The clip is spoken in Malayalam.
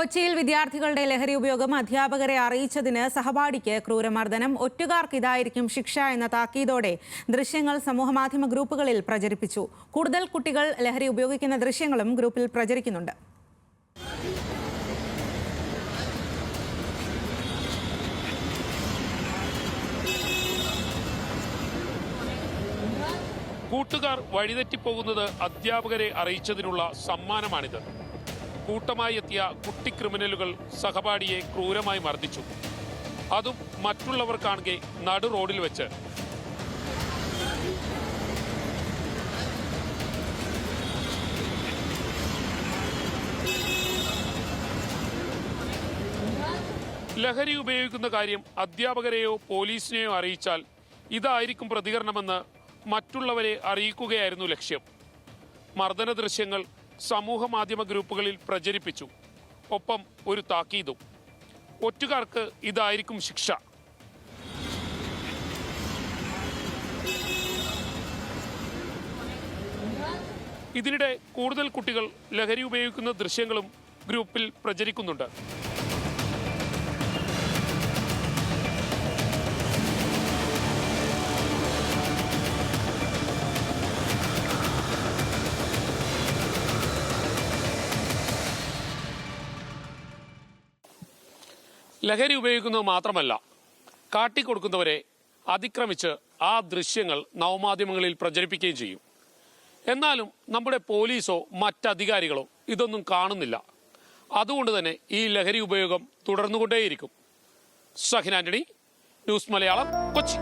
കൊച്ചിയിൽ വിദ്യാർത്ഥികളുടെ ലഹരി ഉപയോഗം അധ്യാപകരെ അറിയിച്ചതിന് സഹപാഠിക്ക് ക്രൂരമർദ്ദനം. ഒറ്റുകാർക്ക് ഇതായിരിക്കും ശിക്ഷ എന്ന താക്കീതോടെ ദൃശ്യങ്ങൾ സമൂഹമാധ്യമ ഗ്രൂപ്പുകളിൽ പ്രചരിപ്പിച്ചു. കൂടുതൽ കുട്ടികൾ ലഹരി ഉപയോഗിക്കുന്ന ദൃശ്യങ്ങളും ഗ്രൂപ്പിൽ പ്രചരിക്കുന്നുണ്ട്. കൂട്ടുകാർ വഴിതെറ്റിപ്പോകുന്നത് അധ്യാപകരെ അറിയിച്ചതിനുള്ള സമ്മാനമാണിത്. കൂട്ടമായി എത്തിയ കുട്ടി ക്രിമിനലുകൾ സഹപാഠിയെ ക്രൂരമായി മർദ്ദിച്ചു. അതും മറ്റുള്ളവർ കാണുകെ നടു റോഡിൽ വെച്ച്. ലഹരി ഉപയോഗിക്കുന്ന കാര്യം അധ്യാപകരെയോ പോലീസിനെയോ അറിയിച്ചാൽ ഇതായിരിക്കും പ്രതികരണമെന്ന് മറ്റുള്ളവരെ അറിയിക്കുകയായിരുന്നു ലക്ഷ്യം. മർദ്ദന ദൃശ്യങ്ങൾ സമൂഹ മാധ്യമ ഗ്രൂപ്പുകളിൽ പ്രചരിപ്പിച്ചു. ഒപ്പം ഒരു താക്കീതും: ഒറ്റുകാർക്ക് ഇതായിരിക്കും ശിക്ഷ. ഇതിനിടെ കൂടുതൽ കുട്ടികൾ ലഹരി ഉപയോഗിക്കുന്ന ദൃശ്യങ്ങളും ഗ്രൂപ്പിൽ പ്രചരിക്കുന്നുണ്ട്. ലഹരി ഉപയോഗിക്കുന്നത് മാത്രമല്ല, കാട്ടിക്കൊടുക്കുന്നവരെ അതിക്രമിച്ച് ആ ദൃശ്യങ്ങൾ നവമാധ്യമങ്ങളിൽ പ്രചരിപ്പിക്കുകയും ചെയ്യും. എന്നാലും നമ്മുടെ പോലീസോ മറ്റധികാരികളോ ഇതൊന്നും കാണുന്നില്ല. അതുകൊണ്ട് തന്നെ ഈ ലഹരി ഉപയോഗം തുടർന്നുകൊണ്ടേയിരിക്കും. ഷഹിൻ ആന്റണി, ന്യൂസ് മലയാളം, കൊച്ചി.